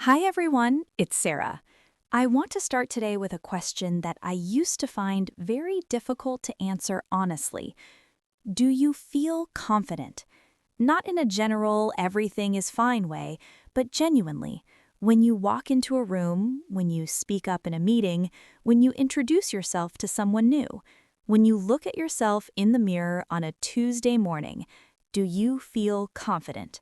Hi everyone, it's Sarah. I want to start today with a question that I used to find very difficult to answer honestly. Do you feel confident? Not in a general, everything is fine way, but genuinely. When you walk into a room, when you speak up in a meeting, when you introduce yourself to someone new, when you look at yourself in the mirror on a Tuesday morning, do you feel confident?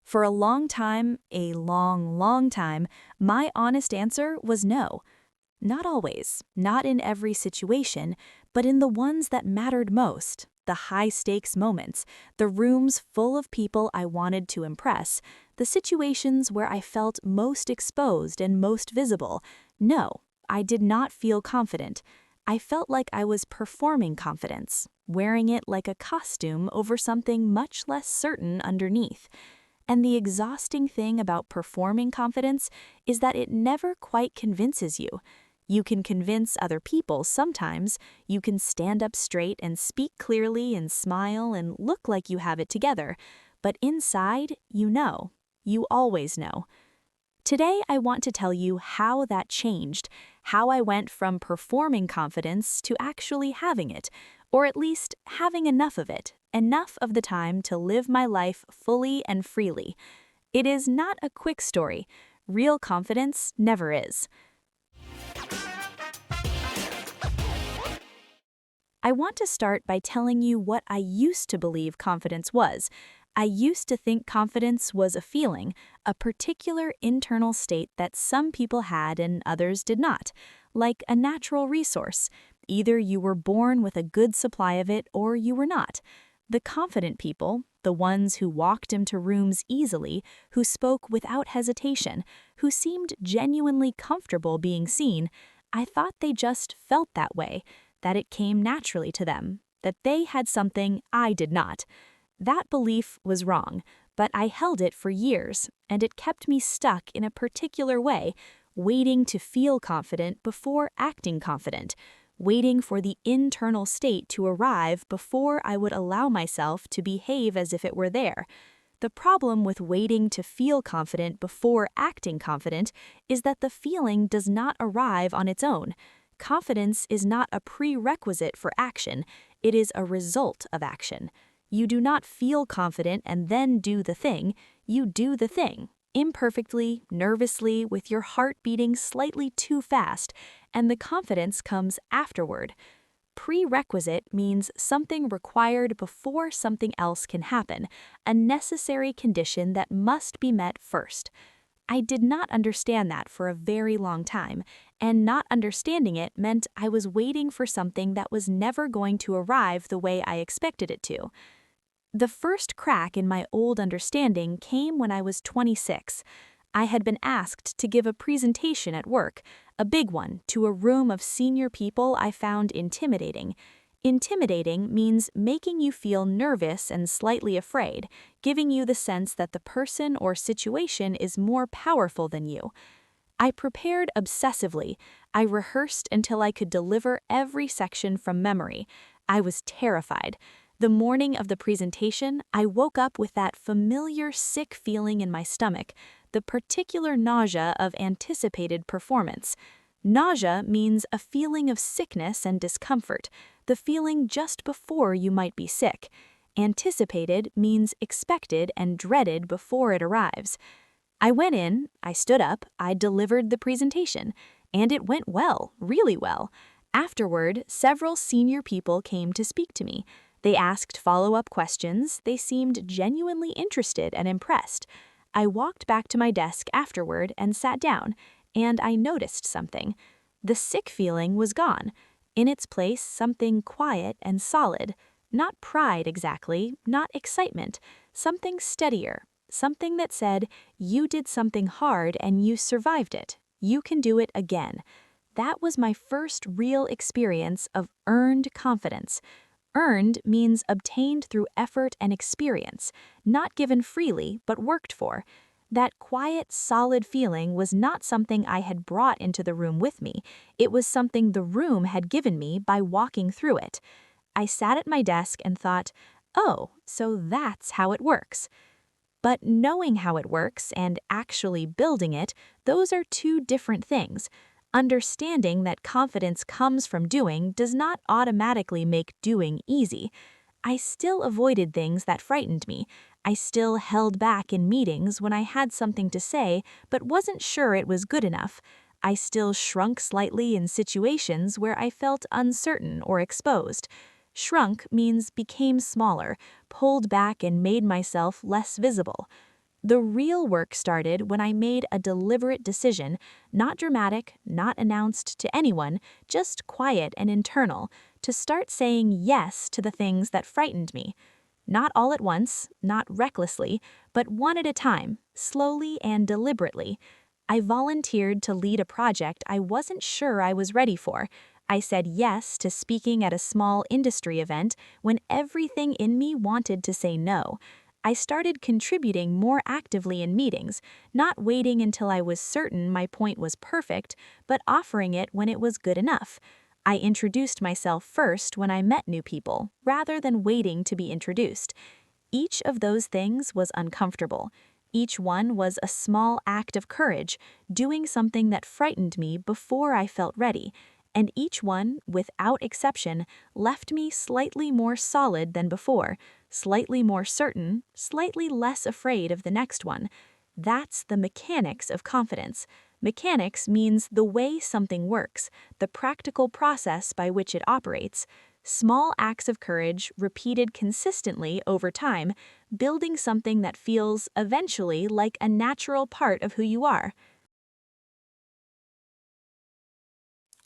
For a long time, long time, my honest answer was no. Not always, not in every situation, but in the ones that mattered most, the high-stakes moments, the rooms full of people I wanted to impress, the situations where I felt most exposed and most visible. No, I did not feel confident. I felt like I was performing confidence, wearing it like a costume over something much less certain underneath. And the exhausting thing about performing confidence is that it never quite convinces you. You can convince other people sometimes. You can stand up straight and speak clearly and smile and look like you have it together. But inside, you know. You always know. Today, I want to tell you how that changed, how I went from performing confidence to actually having it, or at least having enough of it, enough of the time to live my life fully and freely. It is not a quick story. Real confidence never is. I want to start by telling you what I used to believe confidence was. I used to think confidence was a feeling, a particular internal state that some people had and others did not, like a natural resource. Either you were born with a good supply of it or you were not. The confident people, the ones who walked into rooms easily, who spoke without hesitation, who seemed genuinely comfortable being seen, I thought they just felt that way, that it came naturally to them, that they had something I did not. That belief was wrong, but I held it for years, and it kept me stuck in a particular way, waiting to feel confident before acting confident, waiting for the internal state to arrive before I would allow myself to behave as if it were there. The problem with waiting to feel confident before acting confident is that the feeling does not arrive on its own. Confidence is not a prerequisite for action, it is a result of action. You do not feel confident and then do the thing, you do the thing, imperfectly, nervously, with your heart beating slightly too fast, and the confidence comes afterward. Prerequisite means something required before something else can happen, a necessary condition that must be met first. I did not understand that for a very long time, and not understanding it meant I was waiting for something that was never going to arrive the way I expected it to. The first crack in my old understanding came when I was 26. I had been asked to give a presentation at work, a big one, to a room of senior people I found intimidating. Intimidating means making you feel nervous and slightly afraid, giving you the sense that the person or situation is more powerful than you. I prepared obsessively. I rehearsed until I could deliver every section from memory. I was terrified. The morning of the presentation, I woke up with that familiar sick feeling in my stomach, the particular nausea of anticipated performance. Nausea means a feeling of sickness and discomfort, the feeling just before you might be sick. Anticipated means expected and dreaded before it arrives. I went in, I stood up, I delivered the presentation, and it went well, really well. Afterward, several senior people came to speak to me. They asked follow-up questions, they seemed genuinely interested and impressed. I walked back to my desk afterward and sat down, and I noticed something. The sick feeling was gone. In its place, something quiet and solid. Not pride exactly, not excitement, something steadier, something that said, you did something hard and you survived it. You can do it again. That was my first real experience of earned confidence. Earned means obtained through effort and experience, not given freely, but worked for. That quiet, solid feeling was not something I had brought into the room with me. It was something the room had given me by walking through it. I sat at my desk and thought, oh, so that's how it works. But knowing how it works and actually building it, those are two different things. Understanding that confidence comes from doing does not automatically make doing easy. I still avoided things that frightened me. I still held back in meetings when I had something to say but wasn't sure it was good enough. I still shrunk slightly in situations where I felt uncertain or exposed. Shrunk means became smaller, pulled back and made myself less visible. The real work started when I made a deliberate decision, not dramatic, not announced to anyone, just quiet and internal, to start saying yes to the things that frightened me. Not all at once, not recklessly, but one at a time, slowly and deliberately. I volunteered to lead a project I wasn't sure I was ready for. I said yes to speaking at a small industry event when everything in me wanted to say no. I started contributing more actively in meetings, not waiting until I was certain my point was perfect, but offering it when it was good enough. I introduced myself first when I met new people, rather than waiting to be introduced. Each of those things was uncomfortable. Each one was a small act of courage, doing something that frightened me before I felt ready. And each one, without exception, left me slightly more solid than before, slightly more certain, slightly less afraid of the next one. That's the mechanics of confidence. Mechanics means the way something works, the practical process by which it operates. Small acts of courage repeated consistently over time, building something that feels, eventually, like a natural part of who you are.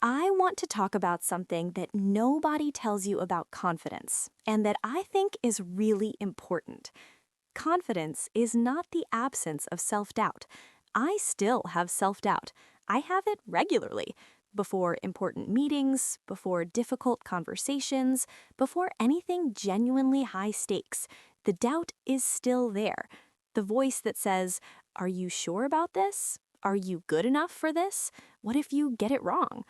I want to talk about something that nobody tells you about confidence, and that I think is really important. Confidence is not the absence of self-doubt. I still have self-doubt. I have it regularly. Before important meetings, before difficult conversations, before anything genuinely high stakes, the doubt is still there. The voice that says, "Are you sure about this? Are you good enough for this? What if you get it wrong?"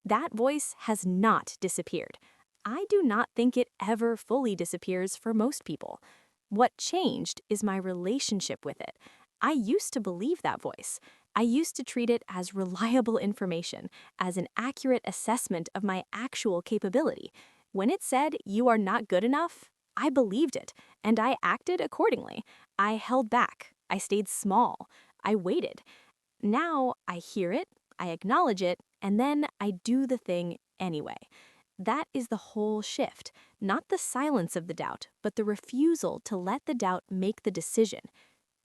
That voice has not disappeared. I do not think it ever fully disappears for most people. What changed is my relationship with it. I used to believe that voice. I used to treat it as reliable information, as an accurate assessment of my actual capability. When it said, "You are not good enough," I believed it, and I acted accordingly. I held back. I stayed small. I waited. Now I hear it, I acknowledge it, and then I do the thing anyway. That is the whole shift, not the silence of the doubt, but the refusal to let the doubt make the decision.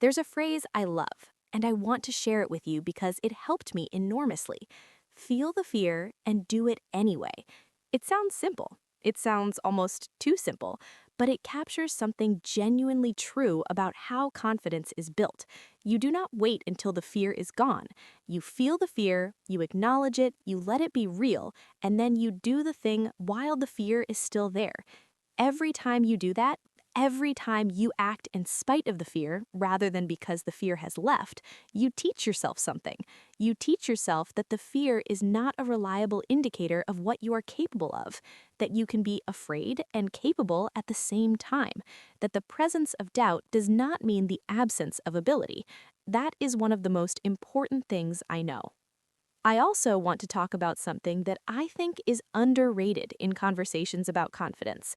There's a phrase I love, and I want to share it with you because it helped me enormously. Feel the fear and do it anyway. It sounds simple. It sounds almost too simple, but it captures something genuinely true about how confidence is built. You do not wait until the fear is gone. You feel the fear, you acknowledge it, you let it be real, and then you do the thing while the fear is still there. Every time you do that, every time you act in spite of the fear rather than because the fear has left, you teach yourself something. You teach yourself that the fear is not a reliable indicator of what you are capable of, that you can be afraid and capable at the same time, that the presence of doubt does not mean the absence of ability. That is one of the most important things I know. I also want to talk about something that I think is underrated in conversations about confidence.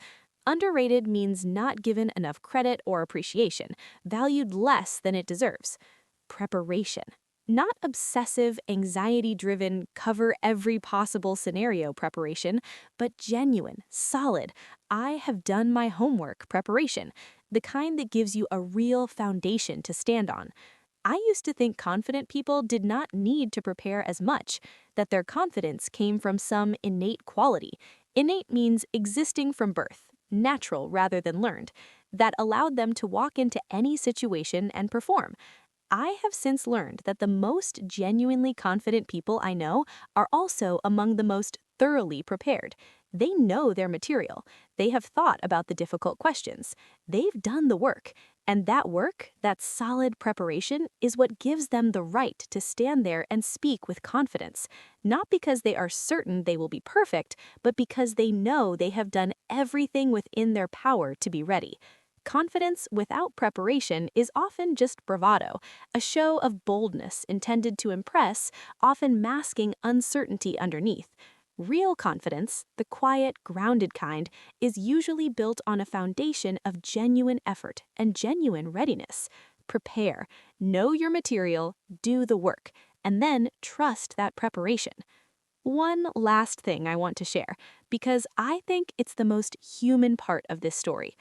Underrated means not given enough credit or appreciation, valued less than it deserves. Preparation. Not obsessive, anxiety-driven, cover every possible scenario preparation, but genuine, solid, I have done my homework preparation, the kind that gives you a real foundation to stand on. I used to think confident people did not need to prepare as much, that their confidence came from some innate quality. Innate means existing from birth, natural rather than learned, that allowed them to walk into any situation and perform. I have since learned that the most genuinely confident people I know are also among the most thoroughly prepared. They know their material. They have thought about the difficult questions. They've done the work. And that work, that solid preparation, is what gives them the right to stand there and speak with confidence. Not because they are certain they will be perfect, but because they know they have done everything within their power to be ready. Confidence without preparation is often just bravado, a show of boldness intended to impress, often masking uncertainty underneath. Real confidence, the quiet, grounded kind, is usually built on a foundation of genuine effort and genuine readiness. Prepare, know your material, do the work, and then trust that preparation. One last thing I want to share, because I think it's the most human part of this story.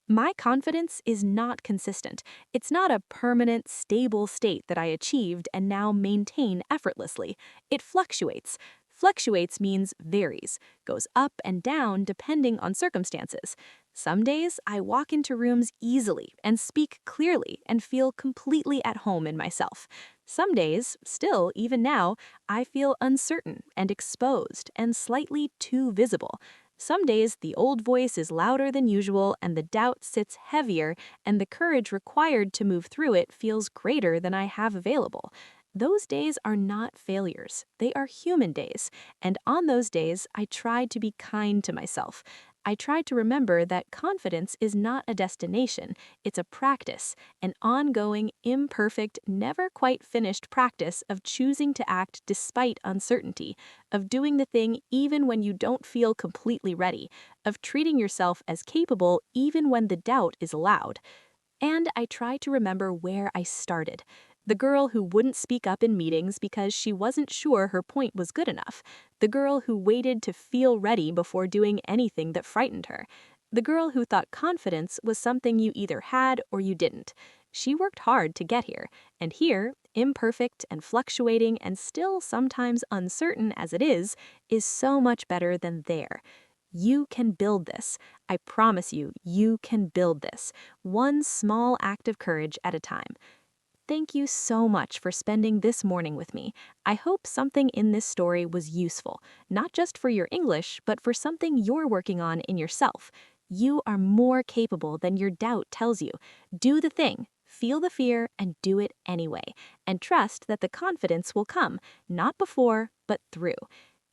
My confidence is not consistent. It's not a permanent, stable state that I achieved and now maintain effortlessly. It fluctuates. Fluctuates means varies, goes up and down depending on circumstances. Some days I walk into rooms easily and speak clearly and feel completely at home in myself. Some days, still, even now, I feel uncertain and exposed and slightly too visible. Some days the old voice is louder than usual and the doubt sits heavier and the courage required to move through it feels greater than I have available. Those days are not failures. They are human days. And on those days, I try to be kind to myself. I try to remember that confidence is not a destination, it's a practice, an ongoing, imperfect, never quite finished practice of choosing to act despite uncertainty, of doing the thing even when you don't feel completely ready, of treating yourself as capable even when the doubt is loud. And I try to remember where I started. The girl who wouldn't speak up in meetings because she wasn't sure her point was good enough. The girl who waited to feel ready before doing anything that frightened her. The girl who thought confidence was something you either had or you didn't. She worked hard to get here, and here, imperfect and fluctuating and still sometimes uncertain as it is so much better than there. You can build this. I promise you, you can build this, one small act of courage at a time. Thank you so much for spending this morning with me. I hope something in this story was useful, not just for your English, but for something you're working on in yourself. You are more capable than your doubt tells you. Do the thing, feel the fear, and do it anyway. And trust that the confidence will come, not before, but through.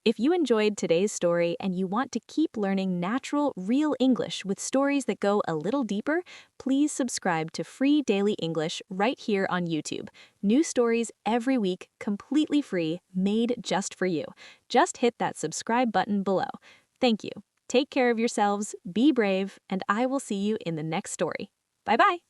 If you enjoyed today's story and you want to keep learning natural, real English with stories that go a little deeper, please subscribe to Free Daily English right here on YouTube. New stories every week, completely free, made just for you. Just hit that subscribe button below. Thank you. Take care of yourselves, be brave, and I will see you in the next story. Bye-bye.